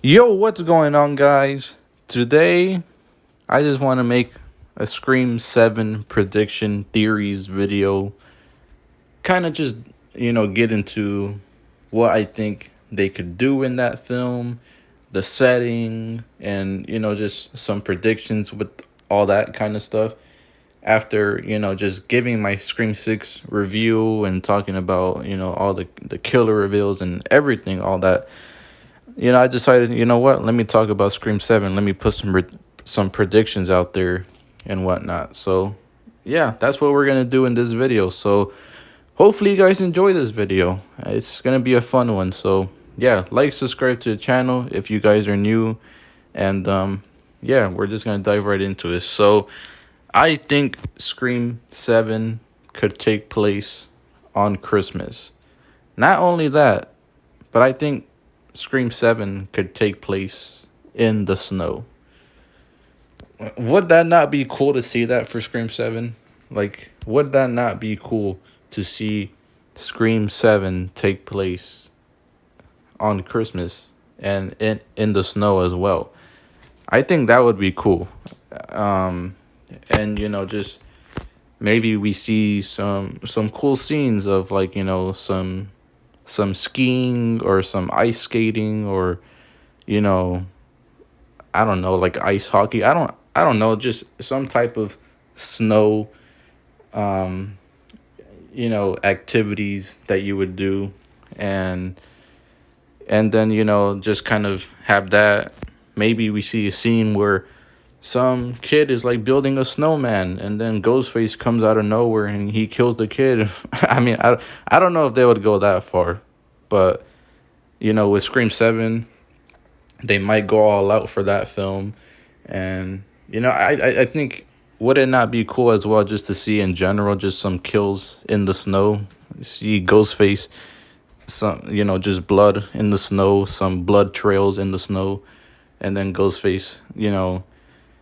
Yo, what's going on, guys? Today, I just want to make a Scream 7 prediction theories video. Kind of just, get into what I think they could do in that film, the setting, and, just some predictions with all that kind of stuff. After, just giving my Scream 6 review and talking about, all the killer reveals and everything, all that. I decided, you know what? Let me talk about Scream 7. Let me put some predictions out there and whatnot. So, yeah, that's what we're going to do in this video. So, hopefully you guys enjoy this video. It's going to be a fun one. So, yeah, like, subscribe to the channel if you guys are new. And, yeah, we're just going to dive right into this. So, I think Scream 7 could take place on Christmas. Not only that, but I think Scream 7 could take place in the snow. Would that not be cool to see that for Scream 7? Like, would that not be cool to see Scream 7 take place on Christmas and in the snow as well? I think that would be cool. And just maybe we see some cool scenes of, like, some skiing or some ice skating, or you know I don't know, like ice hockey. I don't know, just some type of snow um activities that you would do, and then just kind of have that. Maybe we see a scene where some kid is like building a snowman, and then Ghostface comes out of nowhere and he kills the kid. I mean, I don't know if they would go that far, but with Scream 7, they might go all out for that film. And I think, would it not be cool as well just to see in general just some kills in the snow? See Ghostface, some just blood in the snow, some blood trails in the snow, and then Ghostface,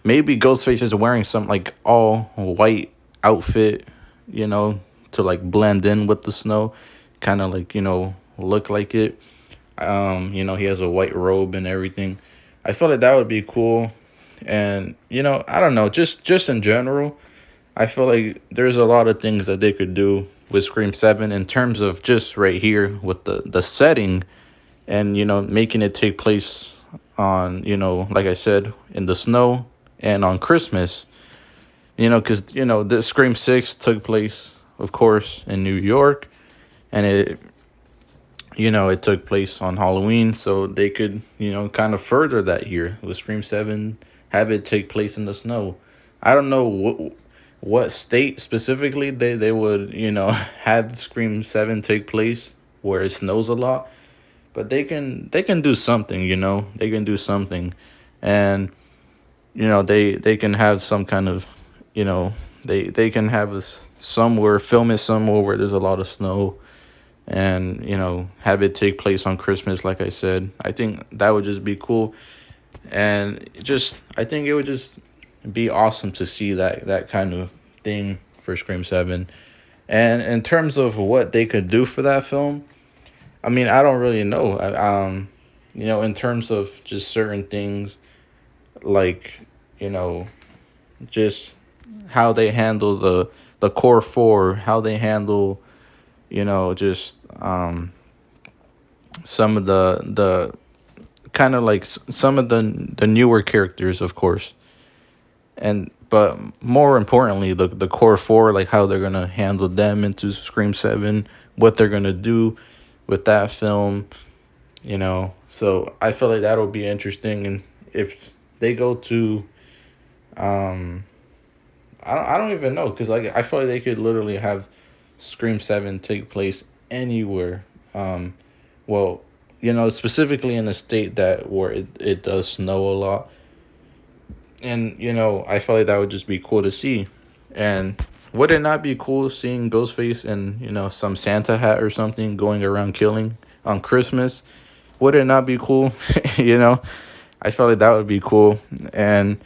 maybe Ghostface is wearing some like all white outfit, to like blend in with the snow, kind of like look like it. He has a white robe and everything. I feel like that would be cool. And I don't know, just in general, I feel like there's a lot of things that they could do with Scream 7 in terms of just right here with the setting, and making it take place on, like I said, in the snow and on Christmas. Because the Scream 6 took place, of course, in New York, and it took place on Halloween, so they could, kind of further that here with Scream 7, have it take place in the snow. I don't know what state specifically they would, have Scream 7 take place where it snows a lot, but they can do something, they can do something. And they can have some kind of, they can have us somewhere, film it somewhere where there's a lot of snow, and have it take place on Christmas. Like I said, I think that would just be cool. And just, I think it would just be awesome to see that kind of thing for Scream 7. And in terms of what they could do for that film, I mean, I don't really know. In terms of just certain things, like, just how they handle the core four, how they handle, just some of the kind of like some of the newer characters, of course. And but more importantly, the core four, like how they're gonna handle them into Scream 7, what they're gonna do with that film. So I feel like that'll be interesting. And if they go to, I don't even know, because like I feel like they could literally have Scream 7 take place anywhere. Well, specifically in a state that where it does snow a lot. And I feel like that would just be cool to see. And would it not be cool seeing Ghostface in, some Santa hat or something, going around killing on Christmas? Would it not be cool? I feel like that would be cool. And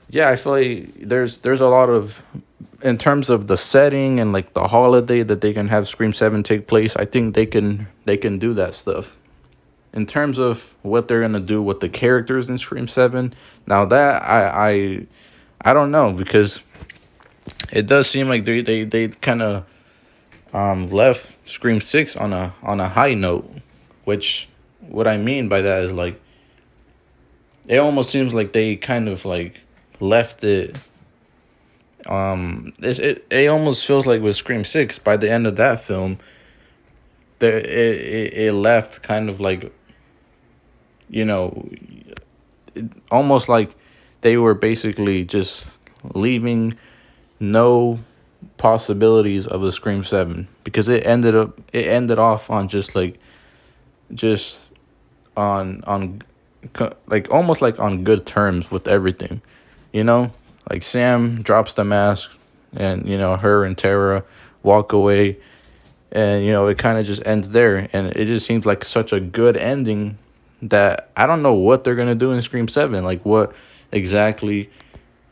yeah, I feel like there's a lot of, in terms of the setting and like the holiday that they can have Scream 7 take place. I think they can do that stuff. in terms of what they're gonna do with the characters in Scream 7, now that I don't know, because it does seem like they kind of left Scream 6 on a high note, which what I mean by that is like it almost seems like they kind of like left it. It almost feels like with Scream 6, by the end of that film, it left kind of like, you know, almost like they were basically just leaving no possibilities of a Scream 7, because it ended off on just like just on like almost like on good terms with everything, you know? Like Sam drops the mask, and her and Tara walk away, and it kind of just ends there, and it just seems like such a good ending that I don't know what they're gonna do in Scream 7, like what exactly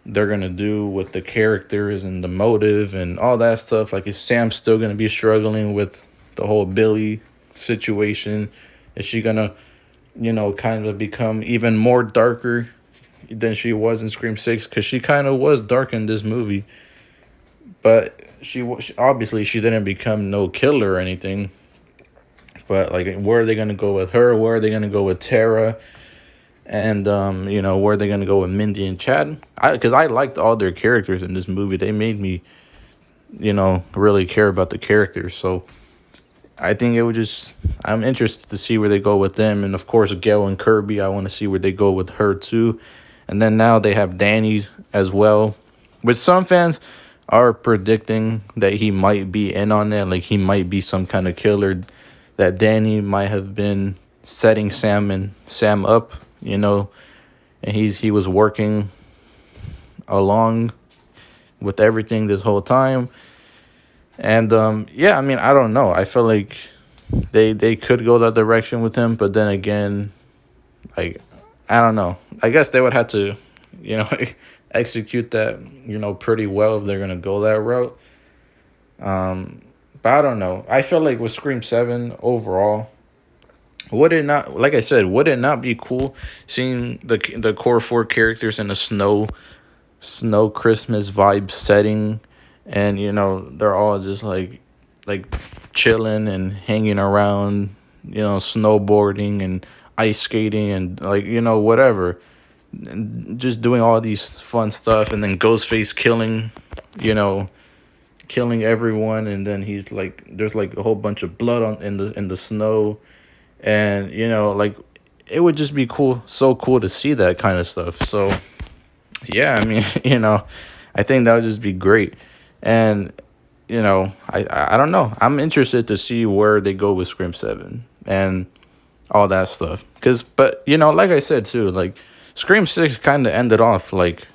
they're gonna do with the characters and the motive and all that stuff. Like, is Sam still gonna be struggling with the whole Billy situation? Is she gonna kind of become even more darker than she was in Scream 6? Because she kind of was dark in this movie, but she obviously she didn't become no killer or anything. But like, where are they gonna go with her? Where are they gonna go with Tara? And where are they gonna go with Mindy and Chad? Because I liked all their characters in this movie. They made me really care about the characters. So I think it would just, I'm interested to see where they go with them. And of course, Gail and Kirby, I want to see where they go with her too. And then now they have Danny as well, which some fans are predicting that he might be in on it. Like, he might be some kind of killer, that Danny might have been setting Sam up, and he was working along with everything this whole time. And yeah, I mean, I don't know. I feel like they could go that direction with him, but then again, like, I don't know. I guess they would have to, execute that, pretty well if they're gonna go that route. But I don't know. I feel like with Scream 7 overall, would it not, like I said, would it not be cool seeing the core four characters in a snow Christmas vibe setting, and they're all just like chilling and hanging around, snowboarding and ice skating and like whatever, and just doing all these fun stuff, and then Ghostface killing everyone, and then he's like, there's like a whole bunch of blood on in the snow, and like, it would just be cool, so cool to see that kind of stuff. So yeah, I mean, I think that would just be great. And I don't know, I'm interested to see where they go with Scream 7 and all that stuff, but like I said too, like, Scream 6 kind of ended off like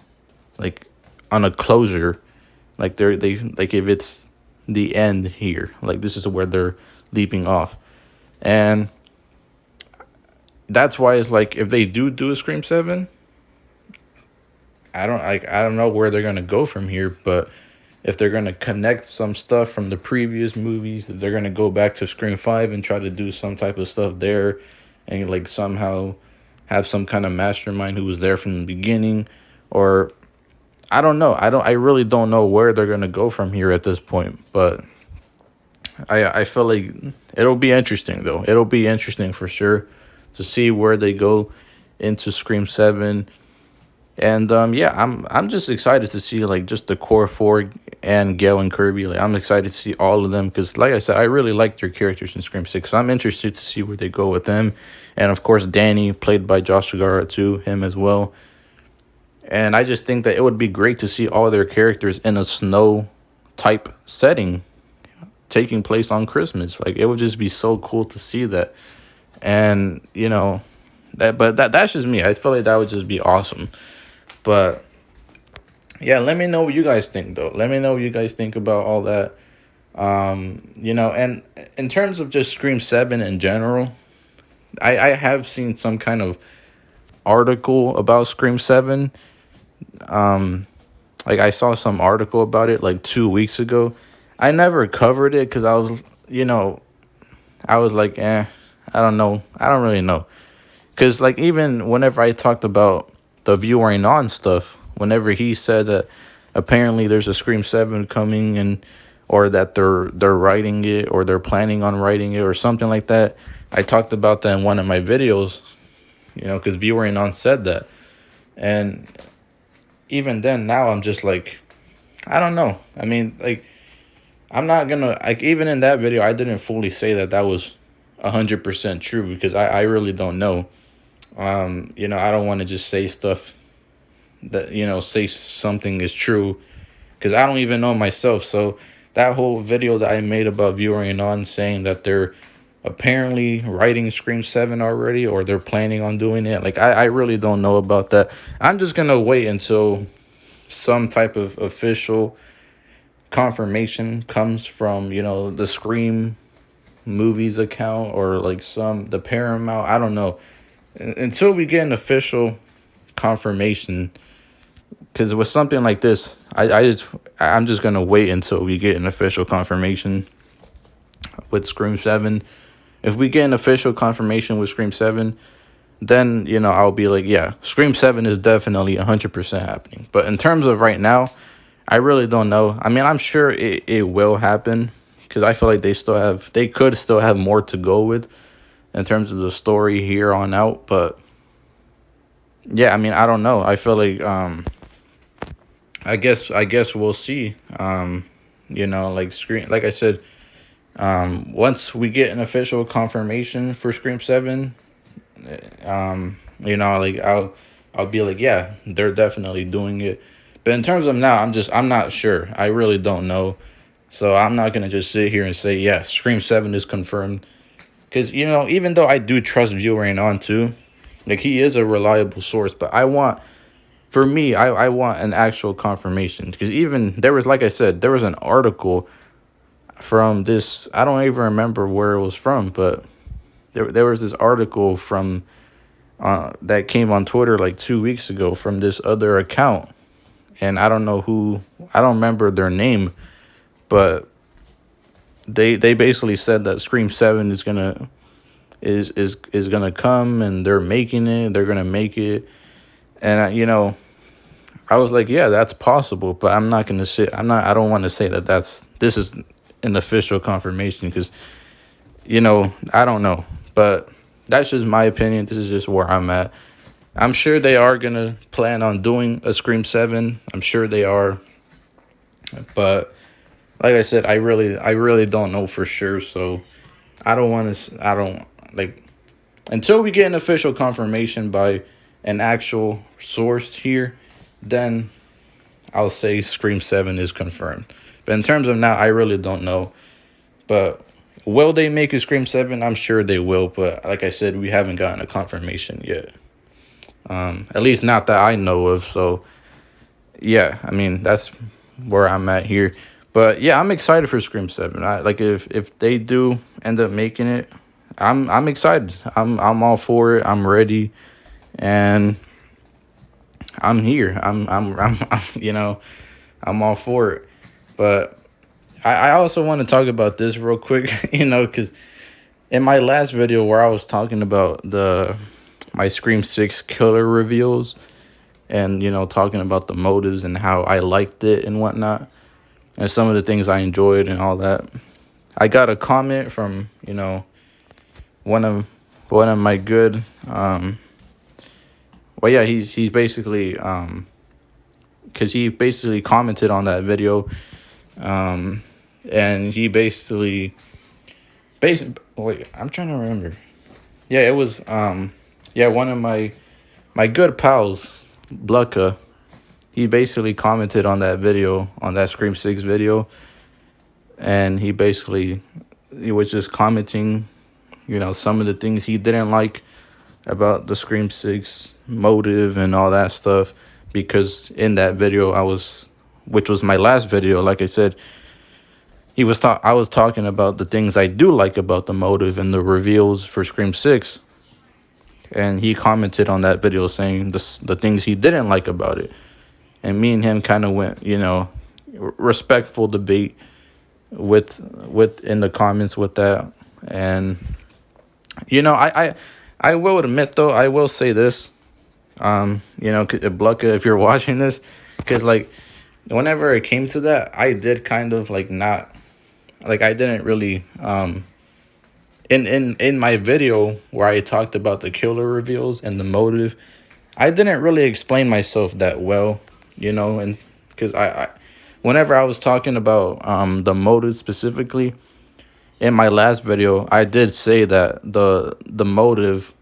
on a closure, like they like, if it's the end here, like this is where they're leaping off. And that's why it's like, if they do a Scream 7, I don't know where they're gonna go from here. But if they're gonna connect some stuff from the previous movies, if they're gonna go back to Scream 5 and try to do some type of stuff there, and like somehow have some kind of mastermind who was there from the beginning, or I don't know. I really don't know where they're gonna go from here at this point. But I feel like it'll be interesting though. It'll be interesting for sure to see where they go into Scream 7. And yeah, I'm just excited to see like just the core four and Gail and Kirby. Like, I'm excited to see all of them, because like I said, I really like their characters in Scream 6. So I'm interested to see where they go with them. And of course, Danny, played by Josh Segarra too, him as well. And I just think that it would be great to see all their characters in a snow type setting, taking place on Christmas. Like, it would just be so cool to see that. And that's just me. I feel like that would just be awesome. But yeah, let me know what you guys think though. Let me know what you guys think about all that. And in terms of just Scream 7 in general, I have seen some kind of article about Scream 7. Like, I saw some article about it like 2 weeks ago. I never covered it because I was like, I don't know. I don't really know. Because, like, even whenever I talked about the viewing on stuff, whenever he said that apparently there's a Scream 7 coming, and or that they're writing it, or they're planning on writing it, or something like that, I talked about that in one of my videos, because viewing on said that. And even then, now I'm just like, I don't know. I mean, like, I'm not gonna, like, even in that video, I didn't fully say that was 100% true, because I really don't know. I don't want to just say stuff that, say something is true, because I don't even know myself. So that whole video that I made about viewing on, saying that they're apparently writing Scream 7 already, or they're planning on doing it, like, I really don't know about that. I'm just gonna wait until some type of official confirmation comes from, the Scream movies account, or like the Paramount, I don't know, until we get an official confirmation. Because with something like this, I'm just gonna wait until we get an official confirmation with Scream 7. If we get an official confirmation with Scream 7, then I'll be like, yeah, Scream 7 is definitely 100% happening. But in terms of right now, I really don't know. I mean, I'm sure it will happen, because I feel like they could still have more to go with in terms of the story here on out. But yeah, I mean, I don't know. I feel like I guess we'll see. Like I said, once we get an official confirmation for Scream 7, like, I'll be like, yeah, they're definitely doing it. But in terms of now, I'm not sure. I really don't know. So I'm not gonna just sit here and say, yeah, Scream 7 is confirmed. Because, even though I do trust viewing on too, like, he is a reliable source, but I want an actual confirmation. Because even there was, like I said, there was an article from this, I don't even remember where it was from, but there was this article from that came on Twitter like 2 weeks ago from this other account, and I don't remember their name, but they basically said that Scream 7 is gonna come, and they're gonna make it. And I was like, yeah, that's possible, but I don't want to say that this is an official confirmation, because I don't know. But that's just my opinion. This is just where I'm at. I'm sure they are gonna plan on doing a Scream 7. I'm sure they are. But like I said, I really don't know for sure. So I don't like, until we get an official confirmation by an actual source here, then I'll say Scream 7 is confirmed. But in terms of now, I really don't know. But will they make a Scream 7? I'm sure they will. But like I said, we haven't gotten a confirmation yet. At least not that I know of. So yeah, I mean, that's where I'm at here. But yeah, I'm excited for Scream 7. If they do end up making it, I'm excited. I'm all for it. I'm ready, and I'm here. I'm all for it. But I also want to talk about this real quick, because in my last video where I was talking about my Scream 6 killer reveals, and talking about the motives and how I liked it and whatnot, and some of the things I enjoyed and all that, I got a comment from one of my good he's basically because he basically commented on that video, and he basically wait, I'm trying to remember. Yeah, it was one of my good pals, Blucka. He basically commented on that video, on that Scream 6 video, and he was just commenting, some of the things he didn't like about the Scream 6 motive and all that stuff. Because in that video, which was my last video, like I said, I was talking about the things I do like about the motive and the reveals for Scream 6. And he commented on that video saying the things he didn't like about it. And me and him kind of went, respectful debate with in the comments with that. And I will admit though, I will say this, Blucka, if you're watching this, because like whenever it came to that, I did kind of like not like I didn't really in my video where I talked about the killer reveals and the motive, I didn't really explain myself that well, and because whenever I was talking about the motive specifically in my last video, I did say that the motive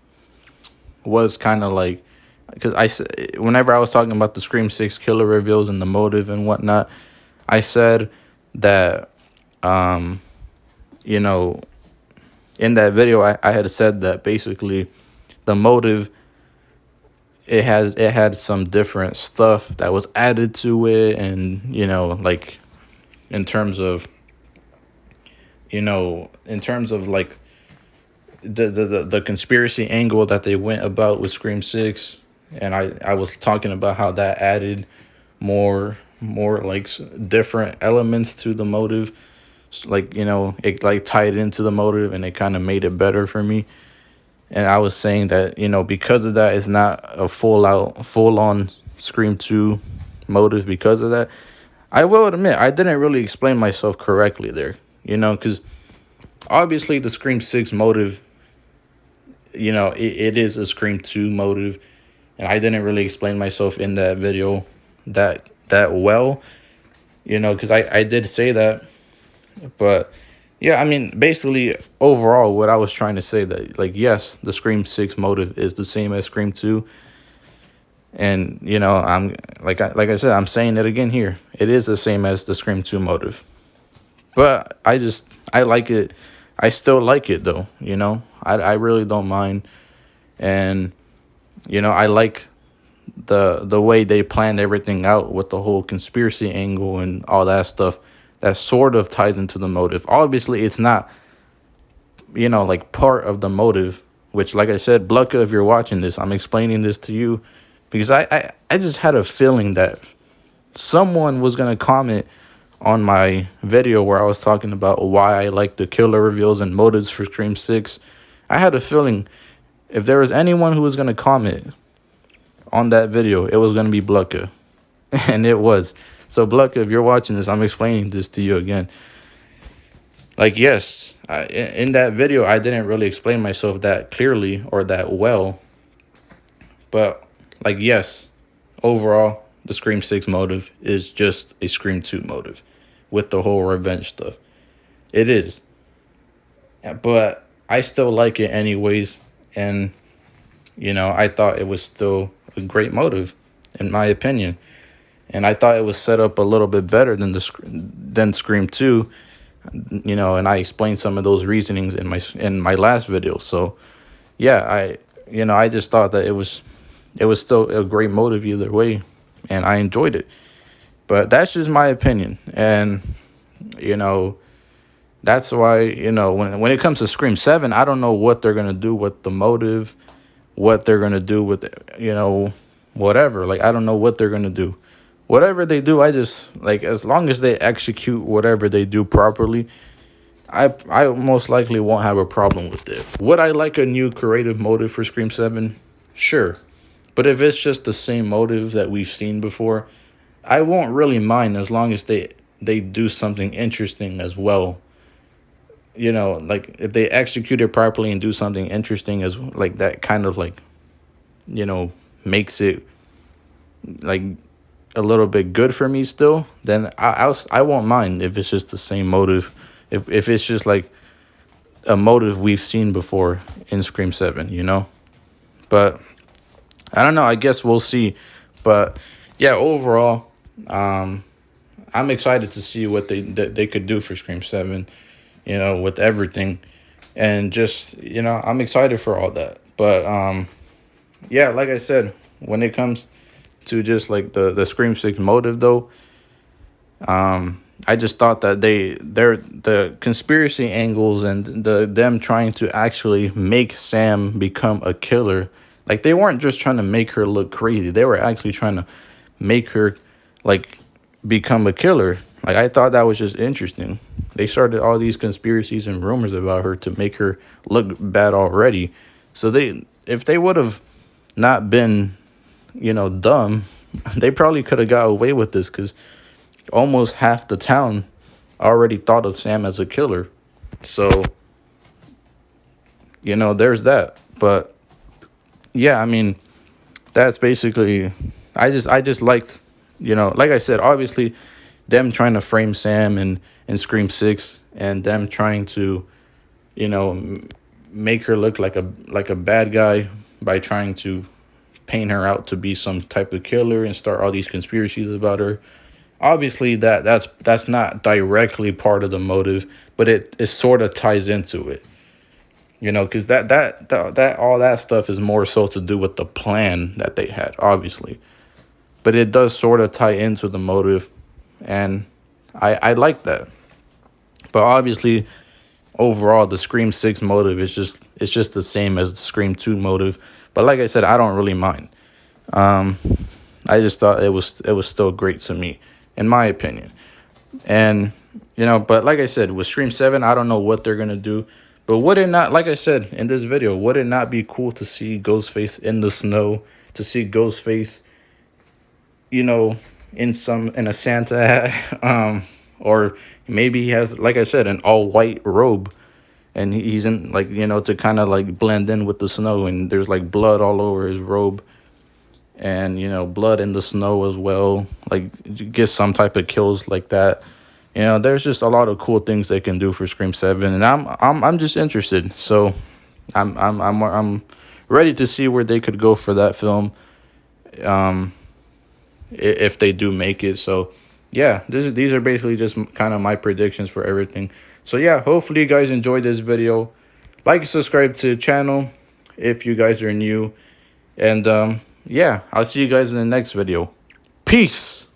was kind of like, because whenever I was talking about the Scream 6 killer reveals and the motive and whatnot, I said that you know in that video I had said that basically the motive, it had some different stuff that was added to it, and like in terms of like the conspiracy angle that they went about with Scream 6, and I was talking about how that added more like different elements to the motive, like it like tied into the motive and it kind of made it better for me. And I was saying that because of that, it's not a full on Scream 2 motive. Because of that, I will admit I didn't really explain myself correctly there, because obviously the Scream 6 motive, it is a Scream 2 motive, and I didn't really explain myself in that video that well, because I did say that. But yeah, I mean, basically overall what I was trying to say, that like, yes, the Scream 6 motive is the same as Scream 2, and I'm like I said, I'm saying it again here, it is the same as the Scream 2 motive. But I like it. I still like it though, I really don't mind. And I like the way they planned everything out with the whole conspiracy angle and all that stuff that sort of ties into the motive. Obviously it's not like part of the motive, which, like I said, Blucka, if you're watching this, I'm explaining this to you because I just had a feeling that someone was going to comment on my video where I was talking about why I like the killer reveals and motives for Scream 6. I had a feeling if there was anyone who was going to comment on that video, it was going to be Blucka. And it was. So Blucka, if you're watching this, I'm explaining this to you again. Like, yes, in that video, I didn't really explain myself that clearly or that well. But, like, yes, overall, the Scream 6 motive is just a Scream 2 motive with the whole revenge stuff. It is. But I still like it anyways. And, I thought it was still a great motive, in my opinion. And I thought it was set up a little bit better than Scream 2, and I explained some of those reasonings in my last video. So, yeah, I just thought that it was still a great motive either way, and I enjoyed it. But that's just my opinion, and that's why when it comes to Scream 7, I don't know what they're gonna do with the motive, what they're gonna do with whatever. Like, I don't know what they're gonna do. Whatever they do, I just like, as long as they execute whatever they do properly, I most likely won't have a problem with it. Would I like a new creative motive for Scream 7? Sure. But if it's just the same motive that we've seen before, I won't really mind, as long as they do something interesting as well. Like if they execute it properly and do something interesting, as like that kind of like, makes it like a little bit good for me still, then I won't mind if it's just the same motive. If it's just like a motive we've seen before in Scream 7, But I don't know, I guess we'll see. But yeah, overall, I'm excited to see what they could do for Scream 7, with everything. And just, I'm excited for all that. But yeah, like I said, when it comes to just like the Scream 6 motive though, I just thought that the conspiracy angles and them trying to actually make Sam become a killer, like they weren't just trying to make her look crazy, they were actually trying to make her like become a killer. Like, I thought that was just interesting. They started all these conspiracies and rumors about her to make her look bad already. So if they would have not been, dumb, they probably could have got away with this, because almost half the town already thought of Sam as a killer. So, there's that. But yeah, I mean, that's basically, I just liked, like I said, obviously them trying to frame Sam in Scream 6, and them trying to, make her look like a bad guy by trying to paint her out to be some type of killer and start all these conspiracies about her. Obviously that's not directly part of the motive, but it sort of ties into it. Because that all that stuff is more so to do with the plan that they had, obviously. But it does sort of tie into the motive, and I like that. But obviously, overall, the Scream 6 motive is just the same as the Scream 2 motive. But like I said, I don't really mind. I just thought it was still great to me, in my opinion. And but like I said, with Scream 7, I don't know what they're gonna do. But would it not, like I said in this video, would it not be cool to see Ghostface in the snow, to see Ghostface, in a Santa hat, or maybe he has, like I said, an all white robe, and he's in, like, to kind of like blend in with the snow, and there's like blood all over his robe, and blood in the snow as well, like get some type of kills like that. There's just a lot of cool things they can do for Scream 7, and I'm just interested. So I'm ready to see where they could go for that film, if they do make it. So yeah, these are basically just kind of my predictions for everything. So yeah, hopefully you guys enjoyed this video. Like and subscribe to the channel if you guys are new, and yeah, I'll see you guys in the next video. Peace.